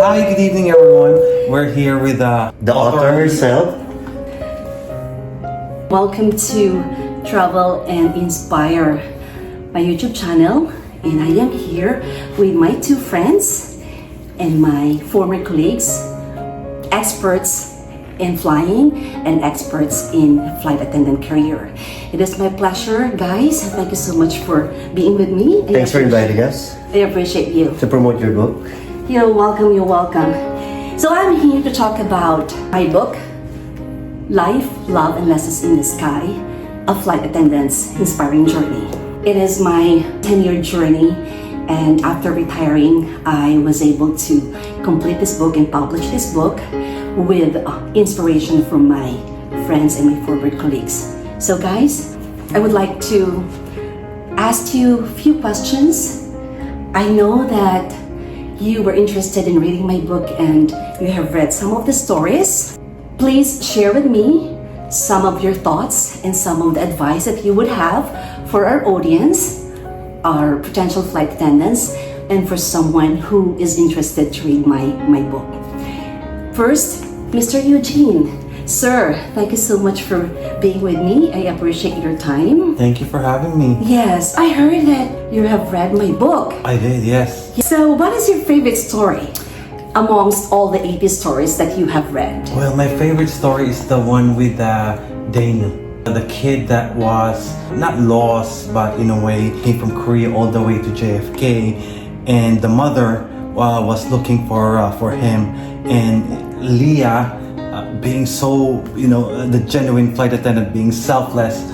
Hi, good evening, everyone. We're here with The author herself. Welcome to Travel and Inspire, my YouTube channel, and I am here with my two friends and my former colleagues, experts in flying and experts in flight attendant career. It is my pleasure, guys. Thank you so much for being with me. Thanks for inviting us I appreciate you. to promote your book. You're welcome, you're welcome. So I'm here to talk about my book, Life, Love, and Lessons in the Sky, A Flight Attendant's Inspiring Journey. It is my 10-year journey, and after retiring, I was able to complete this book and publish this book with inspiration from my friends and my former colleagues. So guys, I would like to ask you a few questions. I know that you were interested in reading my book and you have read some of the stories. Please share with me some of your thoughts and some of the advice that you would have for our audience, our potential flight attendants, and for someone who is interested to read my book. First, Mr. Eugene. Sir, thank you so much for being with me. I appreciate your time. Thank you for having me. Yes, I heard that you have read my book. I did, yes. So, what is your favorite story amongst all the 80 stories that you have read? Well, my favorite story is the one with Daniel, the kid that was not lost, but in a way came from Korea all the way to JFK, and the mother was looking for him, and Leah, being so, the genuine flight attendant, being selfless,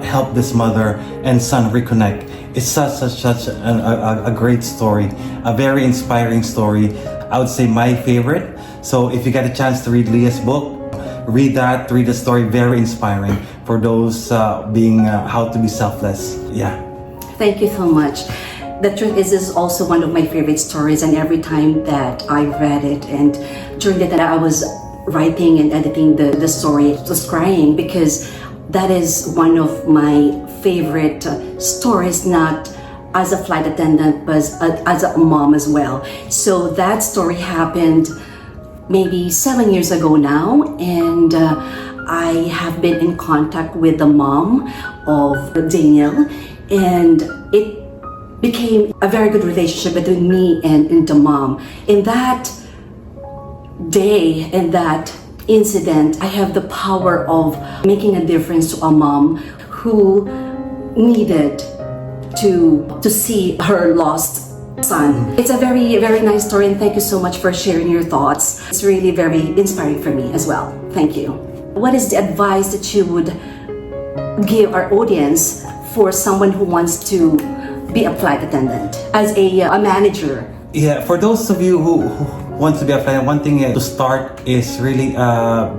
helped this mother and son reconnect. It's such a great story, a very inspiring story. I would say my favorite. So if you get a chance to read Leah's book, read the story, very inspiring for those being how to be selfless. Yeah. Thank you so much. The truth is, this is also one of my favorite stories, and every time that I read it and during the time I was writing and editing the story, I was crying because that is one of my favorite stories, not as a flight attendant, but as a mom as well. So that story happened maybe 7 years ago now, and I have been in contact with the mom of Daniel, and it became a very good relationship between me and the mom. In that day, in that incident, I have the power of making a difference to a mom who needed to see her lost son. It's a very, very nice story, and thank you so much for sharing your thoughts. It's really very inspiring for me as well. Thank you. What is the advice that you would give our audience for someone who wants to be a flight attendant as a manager? Yeah, for those of you who want to be a flight attendant, one thing to start is really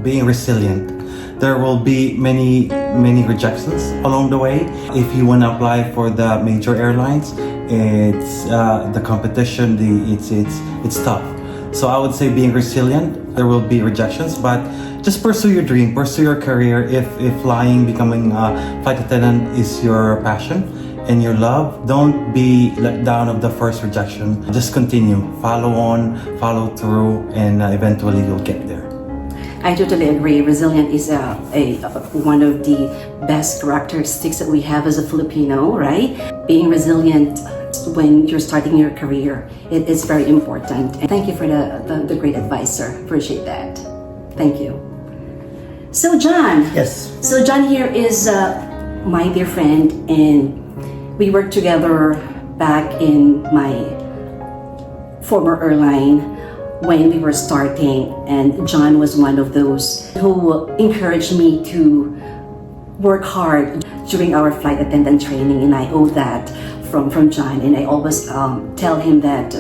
being resilient. There will be many rejections along the way. If you want to apply for the major airlines, it's the competition, it's tough. So I would say being resilient. There will be rejections, but just pursue your dream, pursue your career. If flying, becoming a flight attendant is your passion and your love, don't be let down of the first rejection. Just continue, follow on, follow through, and eventually you'll get there. I totally agree. Resilient is one of the best characteristics that we have as a Filipino, right? Being resilient when you're starting your career, it is very important. And thank you for the great advice, sir. Appreciate that. Thank you. So John. Yes. So John here is my dear friend, and we worked together back in my former airline when we were starting, and John was one of those who encouraged me to work hard during our flight attendant training, and I owe that from John, and I always tell him that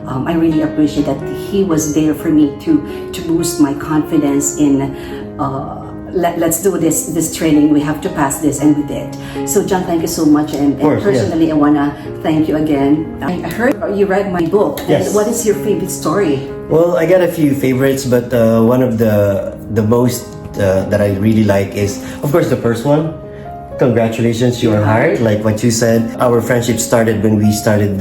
I really appreciate that he was there for me to boost my confidence in let's do this training, we have to pass this, and we did. So John, thank you so much, and personally I wanna thank you again. I heard you read my book. Yes. And what is your favorite story? Well, I got a few favorites, but one of the most that I really like is, of course, the first one. Congratulations, you are hired. Like what you said, our friendship started when we started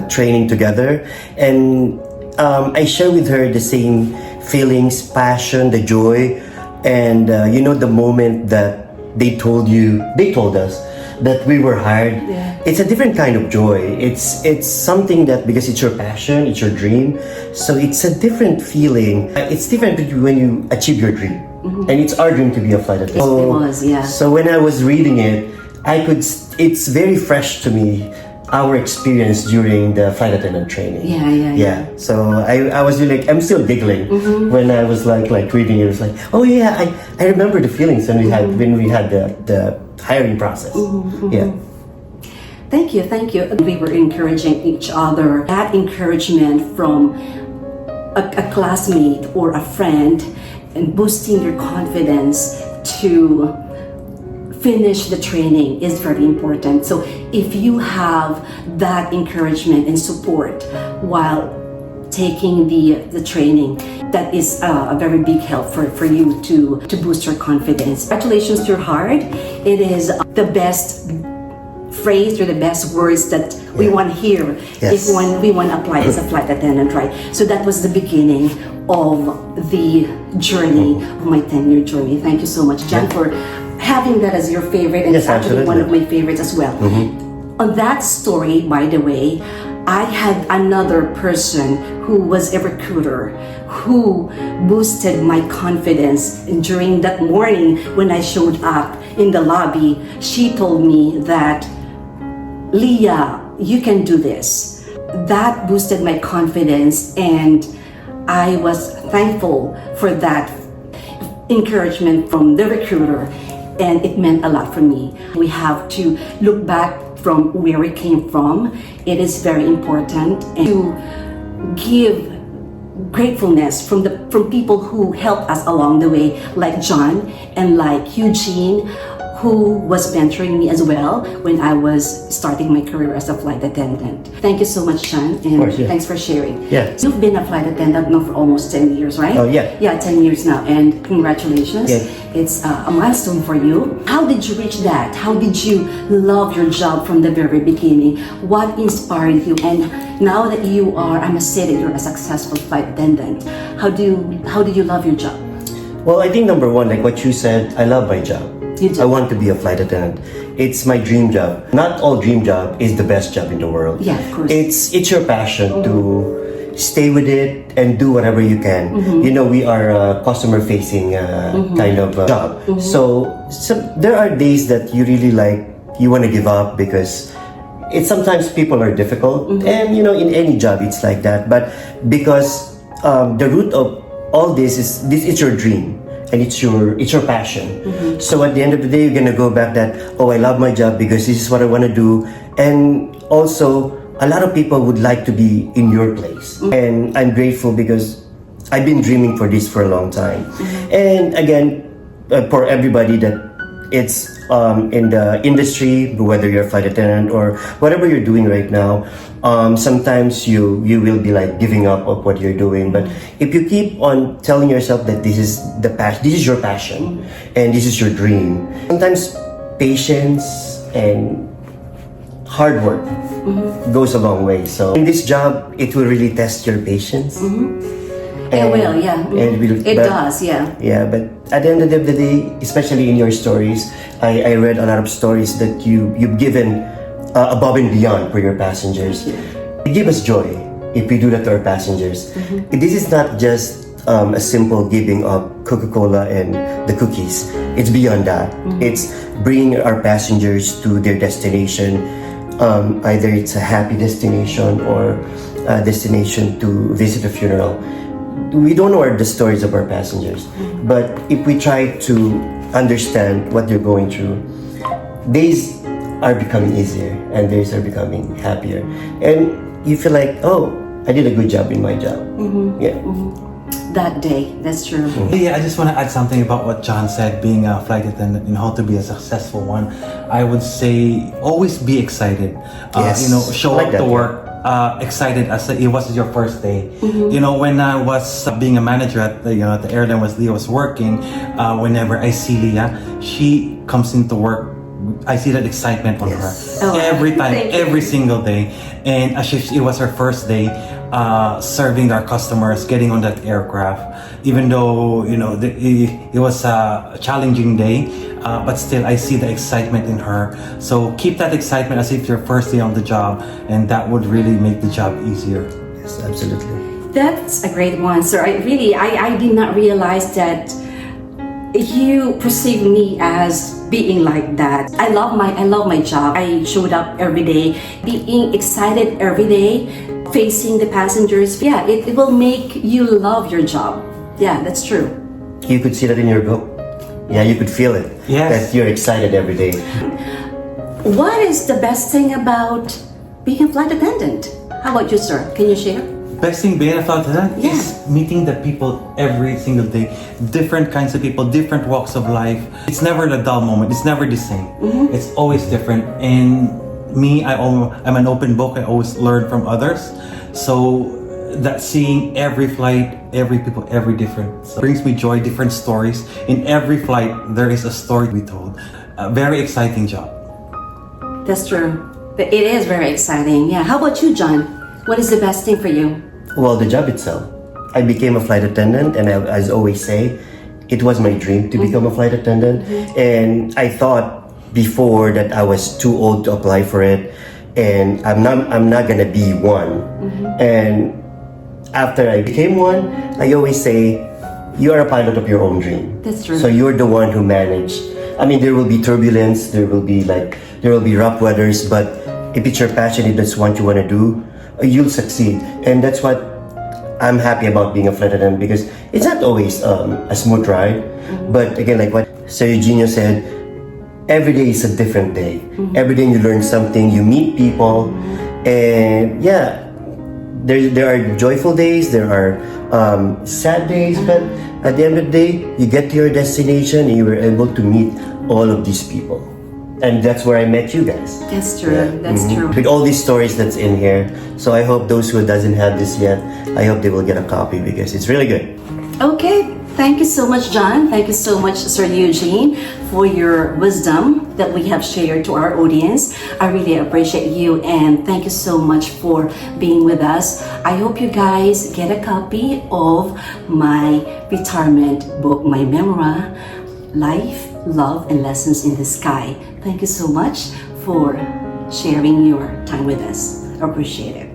training together, and I share with her the same feelings, passion, the joy, and the moment that they told us that we were hired. Yeah. It's a different kind of joy. It's something that, because it's your passion, it's your dream, so it's a different feeling. It's different when you achieve your dream, and it's our dream to be a flight attendant. It was, yeah. So when I was reading it, it's very fresh to me, our experience during the flight attendant training. Yeah. So I was really, like, I'm still giggling when I was like reading it. It was like, oh yeah, I remember the feelings when we had the hiring process. Yeah. Thank you. We were encouraging each other. That encouragement from a classmate or a friend, and boosting your confidence to finish the training is very important. So if you have that encouragement and support while taking the training, that is a very big help for you to boost your confidence. Congratulations, you're hard. It is the best phrase or the best words that we want to hear Yes. if we want to apply as a flight attendant, right? So that was the beginning of the journey, of my 10-year journey. Thank you so much, John, for having that as your favorite, and Yes, it's actually one of absolutely. my favorites as well. On that story, by the way, I had another person who was a recruiter who boosted my confidence during that morning when I showed up in the lobby. She told me that, Leah, you can do this. That boosted my confidence, and I was thankful for that encouragement from the recruiter, and it meant a lot for me. We have to look back from where we came from. It is very important, and to give gratefulness from people who helped us along the way, like John and like Eugene, who was mentoring me as well when I was starting my career as a flight attendant. Thank you so much, John, and course, yeah. thanks for sharing. Yeah. You've been a flight attendant now for almost 10 years, right? Oh, yeah. Yeah, 10 years now, and congratulations. Yeah. It's a milestone for you. How did you reach that? How did you love your job from the very beginning? What inspired you? And now that you are, I must say that you're a successful flight attendant, how do you love your job? Well, I think number one, like what you said, I love my job. You do. I want to be a flight attendant. It's my dream job. Not all dream job is the best job in the world. Yeah, of course. It's your passion to stay with it and do whatever you can. You know, we are a customer-facing kind of job. So there are days that you really you want to give up because sometimes people are difficult, and in any job it's like that. But because the root of all this is it's your dream. And it's your passion. So at the end of the day, you're gonna go back that, oh, I love my job because this is what I want to do. And also, a lot of people would like to be in your place. And I'm grateful because I've been dreaming for this for a long time. And again, for everybody that it's in the industry, whether you're a flight attendant or whatever you're doing right now, sometimes you will be like giving up of what you're doing. But if you keep on telling yourself that this is this is your passion and this is your dream, sometimes patience and hard work goes a long way. So in this job, it will really test your patience. It will, yeah. It but- does, yeah. Yeah, but at the end of the day, especially in your stories, I read a lot of stories that you've given above and beyond for your passengers. It gives us joy if we do that to our passengers. This is not just a simple giving of Coca-Cola and the cookies. It's beyond that. It's bringing our passengers to their destination. Either it's a happy destination or a destination to visit a funeral. We don't know the stories of our passengers, but if we try to understand what they're going through, days are becoming easier and days are becoming happier, and you feel like, oh, I did a good job in my job. Yeah. That day, that's true. Yeah, I just want to add something about what John said, being a flight attendant and how to be a successful one. I would say always be excited. Yes. Show I like up to that, work excited as it was your first day. When I was being a manager at the airline was Leah was working, whenever I see Leah, she comes into work, I see that excitement on Yes. her Oh, every time, thank you. every single day. And as if it was her first day, serving our customers, getting on that aircraft. Even though it was a challenging day, but still I see the excitement in her. So keep that excitement as if your first day on the job, and that would really make the job easier. Yes, absolutely. That's a great one, sir. I did not realize that you perceive me as being like that. I love my job. I showed up every day, being excited every day, facing the passengers. Yeah, it will make you love your job. Yeah, that's true. You could see that in your book. Yeah, you could feel it. Yes. That you're excited every day. What is the best thing about being a flight attendant? How about you, sir? Can you share? Best thing being a flight attendant is meeting the people every single day. Different kinds of people, different walks of life. It's never a dull moment. It's never the same. It's always different. And me, I'm an open book. I always learn from others. So that seeing every flight, every people, every different, so brings me joy, different stories. In every flight, there is a story to be told. A very exciting job. That's true. But it is very exciting. Yeah. How about you, John? What is the best thing for you? Well, the job itself. I became a flight attendant, and as I always say, it was my dream to become a flight attendant. And I thought before that I was too old to apply for it, and I'm not gonna be one. And after I became one, I always say, you are a pilot of your own dream. That's true. So you're the one who managed. I mean, there will be turbulence, there will be rough weathers, but if it's your passion, if that's what you want to do, you'll succeed. And that's what I'm happy about being a flight attendant, because it's not always a smooth ride. But again, like what Sir Eugene said, every day is a different day. Every day you learn something, you meet people, and yeah, there are joyful days, there are sad days, but at the end of the day, you get to your destination and you were able to meet all of these people. And that's where I met you guys. That's true. That's true. With all these stories that's in here. So I hope those who doesn't have this yet, I hope they will get a copy, because it's really good. Okay. Thank you so much, John. Thank you so much, Sir Eugene, for your wisdom that we have shared to our audience. I really appreciate you, and thank you so much for being with us. I hope you guys get a copy of my retirement book, my memoir, Life, Love, and Lessons in the Sky. Thank you so much for sharing your time with us. Appreciate it.